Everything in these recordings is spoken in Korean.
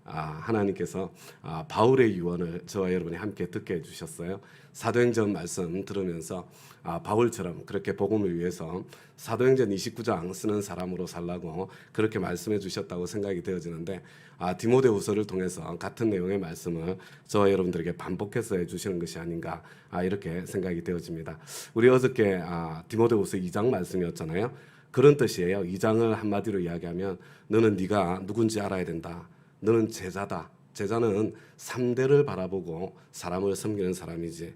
하나님께서 바울의 유언을 저와 여러분이 함께 듣게 해주셨어요. 사도행전 말씀 들으면서 바울처럼 그렇게 복음을 위해서 사도행전 29장 쓰는 사람으로 살라고 그렇게 말씀해 주셨다고 생각이 되어지는데 디모데후서를 통해서 같은 내용의 말씀을 저와 여러분들에게 반복해서 해주시는 것이 아닌가 이렇게 생각이 되어집니다. 우리 어저께 디모데후서 2장 말씀이었잖아요. 그런 뜻이에요. 2장을 한마디로 이야기하면 너는 네가 누군지 알아야 된다. 너는 제자다. 제자는 3대를 바라보고 사람을 섬기는 사람이지.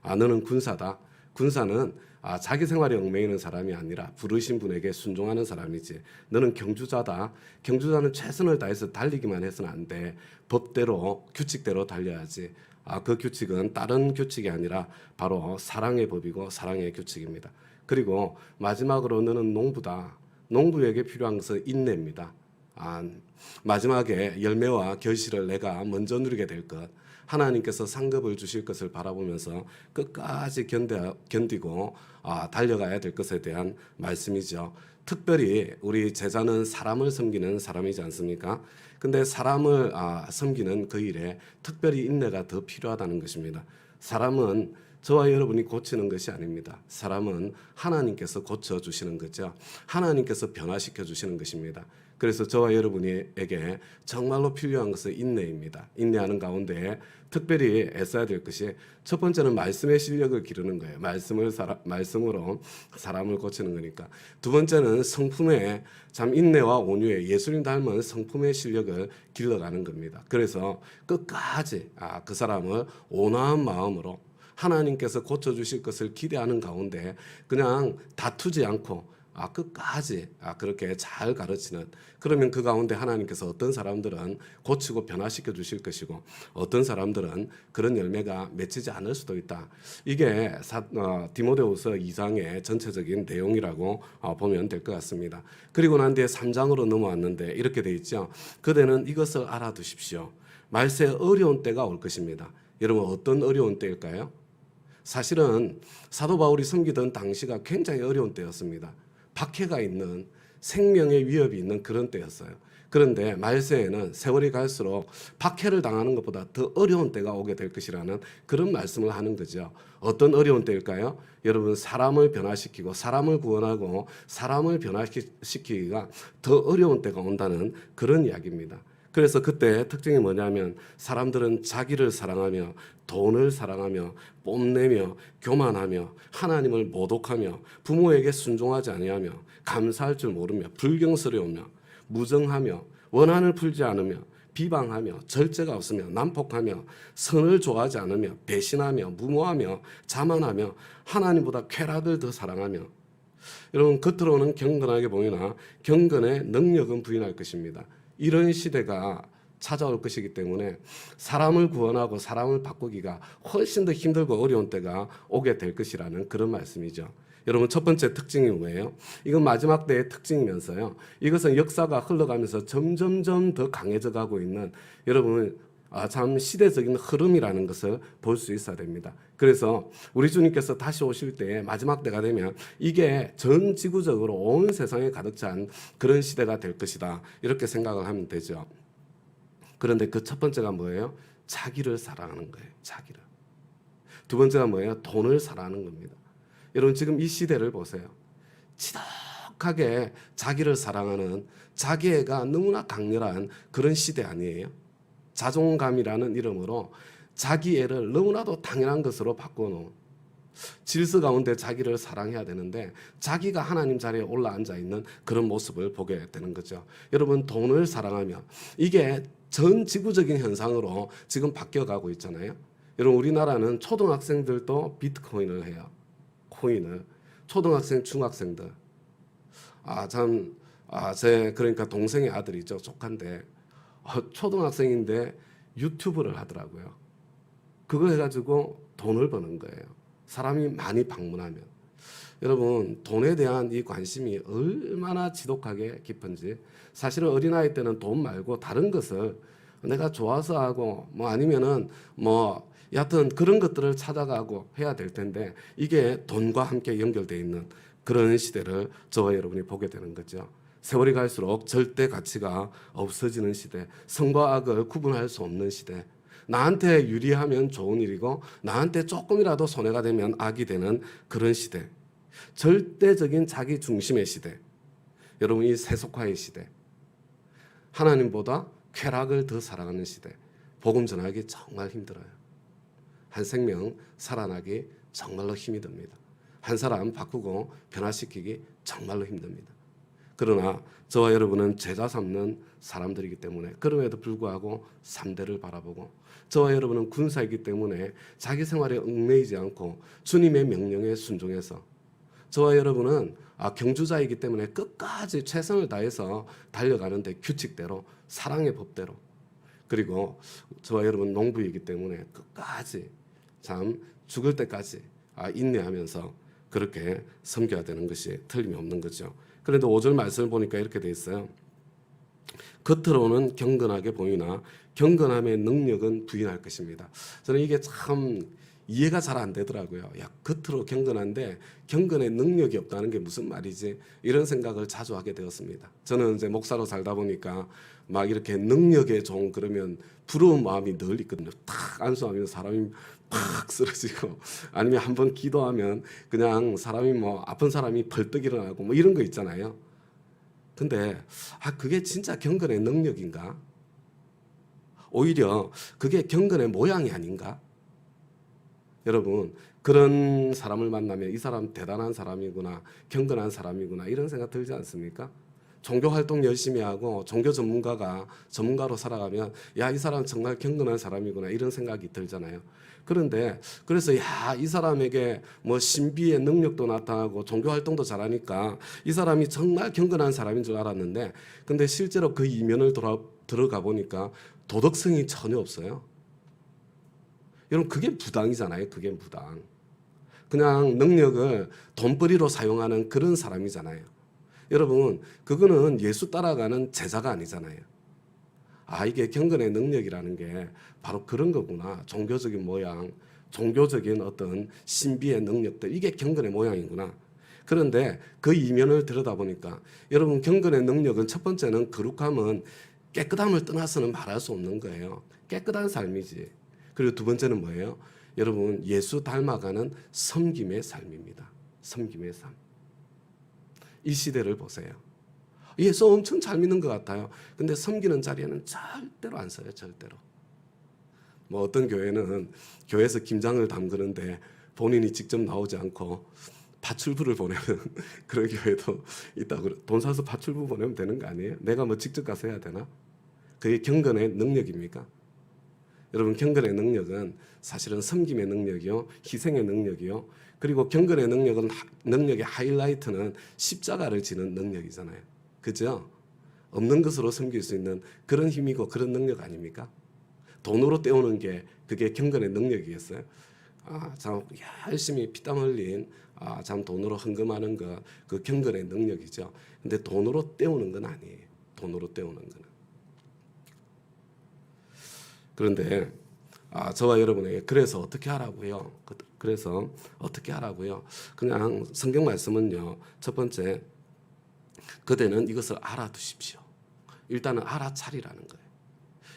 너는 군사다. 군사는 자기 생활에 얽매이는 사람이 아니라 부르신 분에게 순종하는 사람이지. 너는 경주자다. 경주자는 최선을 다해서 달리기만 해서는 안 돼. 법대로 규칙대로 달려야지. 그 규칙은 다른 규칙이 아니라 바로 사랑의 법이고 사랑의 규칙입니다. 그리고 마지막으로 너는 농부다. 농부에게 필요한 것은 인내입니다. 마지막에 열매와 결실을 내가 먼저 누리게 될 것, 하나님께서 상급을 주실 것을 바라보면서 끝까지 견디고 달려가야 될 것에 대한 말씀이죠. 특별히 우리 제자는 사람을 섬기는 사람이지 않습니까? 근데 사람을 섬기는 그 일에 특별히 인내가 더 필요하다는 것입니다. 사람은 저와 여러분이 고치는 것이 아닙니다. 사람은 하나님께서 고쳐주시는 거죠. 하나님께서 변화시켜 주시는 것입니다. 그래서 저와 여러분에게 정말로 필요한 것은 인내입니다. 인내하는 가운데 특별히 애써야 될 것이 첫 번째는 말씀의 실력을 기르는 거예요. 말씀으로 사람을 고치는 거니까. 두 번째는 성품의 인내와 온유의 예수님 닮은 성품의 실력을 길러가는 겁니다. 그래서 끝까지 그 사람을 온화한 마음으로 하나님께서 고쳐주실 것을 기대하는 가운데 그냥 다투지 않고 끝까지 그렇게 잘 가르치는, 그러면 그 가운데 하나님께서 어떤 사람들은 고치고 변화시켜 주실 것이고 어떤 사람들은 그런 열매가 맺히지 않을 수도 있다. 이게 디모데후서 2장의 전체적인 내용이라고 보면 될 것 같습니다. 그리고 난 뒤에 3장으로 넘어왔는데 이렇게 돼 있죠. 그대는 이것을 알아두십시오. 말세에 어려운 때가 올 것입니다. 여러분 어떤 어려운 때일까요? 사실은 사도 바울이 섬기던 당시가 굉장히 어려운 때였습니다. 박해가 있는, 생명의 위협이 있는 그런 때였어요. 그런데 말세에는 세월이 갈수록 박해를 당하는 것보다 더 어려운 때가 오게 될 것이라는 그런 말씀을 하는 거죠. 어떤 어려운 때일까요? 여러분, 사람을 변화시키고 사람을 구원하고 사람을 변화시키기가 더 어려운 때가 온다는 그런 이야기입니다. 그래서 그때 특징이 뭐냐면 사람들은 자기를 사랑하며 돈을 사랑하며 뽐내며 교만하며 하나님을 모독하며 부모에게 순종하지 아니하며 감사할 줄 모르며 불경스러우며 무정하며 원한을 풀지 않으며 비방하며 절제가 없으며 난폭하며 선을 좋아하지 않으며 배신하며 무모하며 자만하며 하나님보다 쾌락을 더 사랑하며. 여러분, 겉으로는 경건하게 보이나 경건의 능력은 부인할 것입니다. 이런 시대가 찾아올 것이기 때문에 사람을 구원하고 사람을 바꾸기가 훨씬 더 힘들고 어려운 때가 오게 될 것이라는 그런 말씀이죠. 여러분, 첫 번째 특징이 뭐예요? 이건 마지막 때의 특징이면서요, 이것은 역사가 흘러가면서 점점점 더 강해져 가고 있는, 여러분 참 시대적인 흐름이라는 것을 볼 수 있어야 됩니다. 그래서 우리 주님께서 다시 오실 때 마지막 때가 되면 이게 전 지구적으로 온 세상에 가득 찬 그런 시대가 될 것이다, 이렇게 생각을 하면 되죠. 그런데 그 첫 번째가 뭐예요? 자기를 사랑하는 거예요. 자기를. 두 번째가 뭐예요? 돈을 사랑하는 겁니다. 여러분, 지금 이 시대를 보세요. 지독하게 자기를 사랑하는, 자기애가 너무나 강렬한 그런 시대 아니에요? 자존감이라는 이름으로 자기애를 너무나도 당연한 것으로 바꿔놓은, 질서 가운데 자기를 사랑해야 되는데 자기가 하나님 자리에 올라앉아 있는 그런 모습을 보게 되는 거죠. 여러분, 돈을 사랑하며, 이게 전 지구적인 현상으로 지금 바뀌어가고 있잖아요. 여러분, 우리나라는 초등학생들도 비트코인을 해요. 코인을. 초등학생, 중학생들. 제 그러니까 동생의 아들이죠. 조카인데 초등학생인데 유튜브를 하더라고요. 그거 해가지고 돈을 버는 거예요. 사람이 많이 방문하면. 여러분, 돈에 대한 이 관심이 얼마나 지독하게 깊은지, 사실은 어린아이 때는 돈 말고 다른 것을 내가 좋아서 하고 아니면은 여하튼 그런 것들을 찾아가고 해야 될 텐데 이게 돈과 함께 연결되어 있는 그런 시대를 저와 여러분이 보게 되는 거죠. 세월이 갈수록 절대 가치가 없어지는 시대, 선과 악을 구분할 수 없는 시대, 나한테 유리하면 좋은 일이고 나한테 조금이라도 손해가 되면 악이 되는 그런 시대, 절대적인 자기 중심의 시대, 여러분 이 세속화의 시대, 하나님보다 쾌락을 더 사랑하는 시대, 복음 전하기 정말 힘들어요. 한 생명 살아나기 정말로 힘이 듭니다. 한 사람 바꾸고 변화시키기 정말로 힘듭니다. 그러나 저와 여러분은 제자 삼는 사람들이기 때문에 그럼에도 불구하고 3대를 바라보고, 저와 여러분은 군사이기 때문에 자기 생활에 얽매이지 않고 주님의 명령에 순종해서, 저와 여러분은 경주자이기 때문에 끝까지 최선을 다해서 달려가는데 규칙대로, 사랑의 법대로, 그리고 저와 여러분 농부이기 때문에 끝까지 참 죽을 때까지 인내하면서 그렇게 섬겨야 되는 것이 틀림이 없는 거죠. 그런데 5절 말씀을 보니까 이렇게 돼 있어요. 겉으로는 경건하게 보이나 경건함의 능력은 부인할 것입니다. 저는 이게 참 이해가 잘 안 되더라고요. 야, 겉으로 경건한데 경건의 능력이 없다는 게 무슨 말이지? 이런 생각을 자주 하게 되었습니다. 저는 이제 목사로 살다 보니까 막 이렇게 능력에 좀 그러면 부러운 마음이 늘 있거든요. 탁 안수하면 사람이 팍 쓰러지고, 아니면 한번 기도하면 그냥 사람이 뭐 아픈 사람이 벌떡 일어나고 뭐 이런 거 있잖아요. 근데 그게 진짜 경건의 능력인가? 오히려 그게 경건의 모양이 아닌가? 여러분, 그런 사람을 만나면 이 사람 대단한 사람이구나, 경건한 사람이구나 이런 생각 들지 않습니까? 종교 활동 열심히 하고 종교 전문가로 살아가면 야, 이 사람 정말 경건한 사람이구나 이런 생각이 들잖아요. 그런데 그래서 이 사람에게 뭐 신비의 능력도 나타나고 종교 활동도 잘하니까 이 사람이 정말 경건한 사람인 줄 알았는데, 근데 실제로 그 이면을 들어가 보니까 도덕성이 전혀 없어요. 여러분, 그게 부당이잖아요. 그게 부당. 그냥 능력을 돈벌이로 사용하는 그런 사람이잖아요. 여러분, 그거는 예수 따라가는 제자가 아니잖아요. 이게 경건의 능력이라는 게 바로 그런 거구나. 종교적인 모양, 종교적인 어떤 신비의 능력들, 이게 경건의 모양이구나. 그런데 그 이면을 들여다보니까 여러분, 경건의 능력은 첫 번째는 거룩함은 깨끗함을 떠나서는 말할 수 없는 거예요. 깨끗한 삶이지. 그리고 두 번째는 뭐예요? 여러분, 예수 닮아가는 섬김의 삶입니다. 섬김의 삶. 이 시대를 보세요. 예수 엄청 잘 믿는 것 같아요. 근데 섬기는 자리에는 절대로 안 서요. 절대로. 뭐 어떤 교회는 교회에서 김장을 담그는데 본인이 직접 나오지 않고 파출부를 보내는 그런 교회도 있다고. 돈 사서 파출부 보내면 되는 거 아니에요? 내가 뭐 직접 가서 해야 되나? 그게 경건의 능력입니까? 여러분, 경건의 능력은 사실은 섬김의 능력이요, 희생의 능력이요, 그리고 경건의 능력의 하이라이트는 십자가를 지는 능력이잖아요. 그죠? 없는 것으로 섬길 수 있는 그런 힘이고 그런 능력 아닙니까? 돈으로 때우는 게 그게 경건의 능력이겠어요? 참 열심히 피땀 흘린 참 돈으로 헌금하는 거, 그 경건의 능력이죠. 근데 돈으로 때우는 건 아니에요. 돈으로 때우는 거는. 그런데 저와 여러분에게 그래서 어떻게 하라고요? 그래서 어떻게 하라고요? 그냥 성경 말씀은요. 첫 번째, 그대는 이것을 알아두십시오. 일단은 알아차리라는 거예요.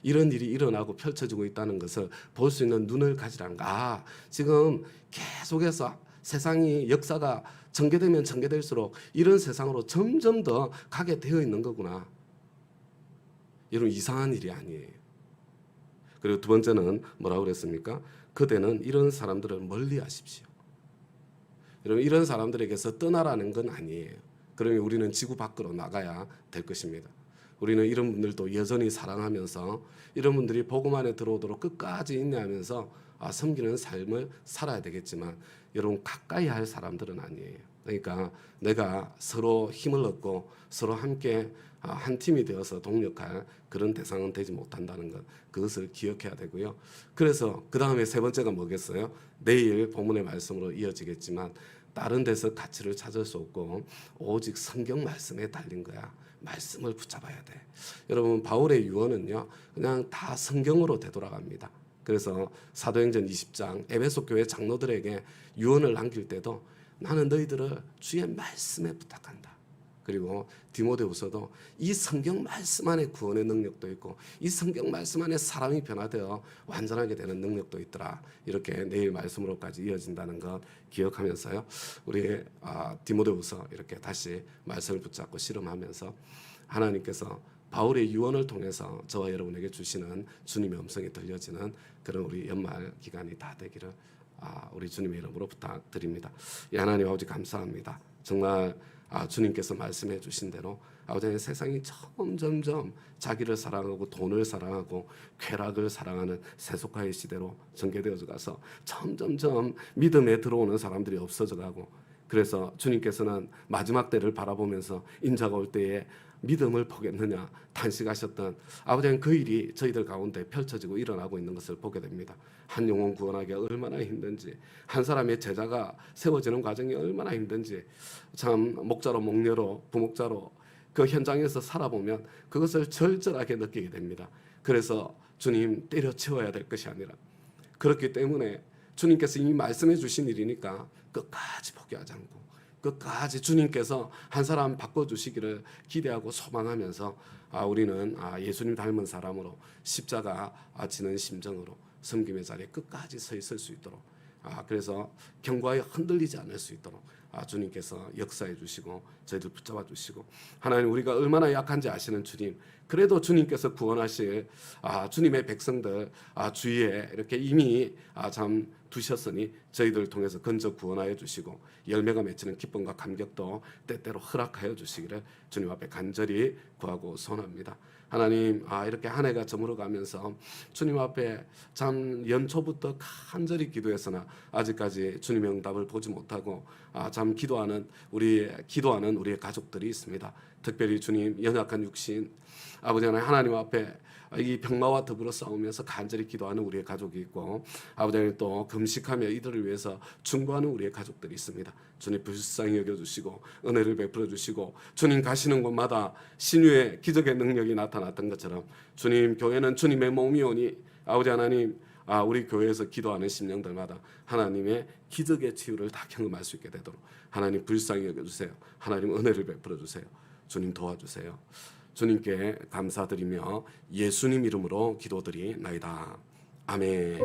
이런 일이 일어나고 펼쳐지고 있다는 것을 볼 수 있는 눈을 가지라는 거. 지금 계속해서 세상이, 역사가 전개되면 전개될수록 이런 세상으로 점점 더 가게 되어 있는 거구나. 이런 이상한 일이 아니에요. 그리고 두 번째는 뭐라고 그랬습니까? 그대는 이런 사람들을 멀리 하십시오. 여러분, 이런 사람들에게서 떠나라는 건 아니에요. 그러면 우리는 지구 밖으로 나가야 될 것입니다. 우리는 이런 분들도 여전히 사랑하면서 이런 분들이 복음 안에 들어오도록 끝까지 인내하면서 섬기는 삶을 살아야 되겠지만, 여러분, 가까이 할 사람들은 아니에요. 그러니까 내가 서로 힘을 얻고 서로 함께 한 팀이 되어서 동력할 그런 대상은 되지 못한다는 것, 그것을 기억해야 되고요. 그래서 그 다음에 세 번째가 뭐겠어요? 내일 본문의 말씀으로 이어지겠지만, 다른 데서 가치를 찾을 수 없고 오직 성경 말씀에 달린 거야. 말씀을 붙잡아야 돼. 여러분, 바울의 유언은요, 그냥 다 성경으로 되돌아갑니다. 그래서 사도행전 20장 에베소 교회 장로들에게 유언을 남길 때도 나는 너희들을 주의 말씀에 부탁한다. 그리고 디모데후서도 이 성경 말씀 안에 구원의 능력도 있고 이 성경 말씀 안에 사람이 변화되어 완전하게 되는 능력도 있더라. 이렇게 내일 말씀으로까지 이어진다는 것 기억하면서요. 우리 디모데후서 이렇게 다시 말씀을 붙잡고 실험하면서 하나님께서 바울의 유언을 통해서 저와 여러분에게 주시는 주님의 음성이 들려지는 그런 우리 연말 기간이 다 되기를 우리 주님의 이름으로 부탁드립니다. 하나님 아버지 감사합니다. 정말 주님께서 말씀해 주신 대로 아버지 세상이 점점점 자기를 사랑하고 돈을 사랑하고 쾌락을 사랑하는 세속화의 시대로 전개되어져 가서 점점점 믿음에 들어오는 사람들이 없어져 가고 그래서 주님께서는 마지막 때를 바라보면서 인자가 올 때에 믿음을 포기했느냐 탄식하셨던 아버지는 그 일이 저희들 가운데 펼쳐지고 일어나고 있는 것을 보게 됩니다. 한 영혼 구원하기가 얼마나 힘든지 한 사람의 제자가 세워지는 과정이 얼마나 힘든지 참 목자로 목녀로 부목자로 그 현장에서 살아보면 그것을 절절하게 느끼게 됩니다. 그래서 주님 때려치워야 될 것이 아니라 그렇기 때문에 주님께서 이미 말씀해 주신 일이니까 끝까지 포기하지 않고 끝까지 주님께서 한 사람 바꿔주시기를 기대하고 소망하면서 우리는 예수님 닮은 사람으로 십자가 지는 심정으로 섬김의 자리에 끝까지 서 있을 수 있도록 그래서 경과에 흔들리지 않을 수 있도록 주님께서 역사해 주시고 저희들 붙잡아 주시고 하나님 우리가 얼마나 약한지 아시는 주님 그래도 주님께서 구원하실 주님의 백성들 주위에 이렇게 이미 참 두셨으니 저희들을 통해서 건져 구원하여 주시고 열매가 맺히는 기쁨과 감격도 때때로 허락하여 주시기를 주님 앞에 간절히 구하고 소원합니다. 하나님 이렇게 한 해가 저물어가면서 주님 앞에 참 연초부터 간절히 기도했으나 아직까지 주님의 응답을 보지 못하고 참 기도하는 우리의 가족들이 있습니다. 특별히 주님 연약한 육신 아버지 하나님 앞에 이 병마와 더불어 싸우면서 간절히 기도하는 우리의 가족이 있고 아버지 하나님 또 금식하며 이들을 위해서 중보하는 우리의 가족들이 있습니다. 주님 불쌍히 여겨주시고 은혜를 베풀어 주시고 주님 가시는 곳마다 신유의 기적의 능력이 나타났던 것처럼 주님 교회는 주님의 몸이오니 아버지 하나님 우리 교회에서 기도하는 심령들마다 하나님의 기적의 치유를 다 경험할 수 있게 되도록 하나님 불쌍히 여겨주세요. 하나님 은혜를 베풀어 주세요. 주님 도와주세요. 주님께 감사드리며 예수님 이름으로 기도드리나이다. 아멘.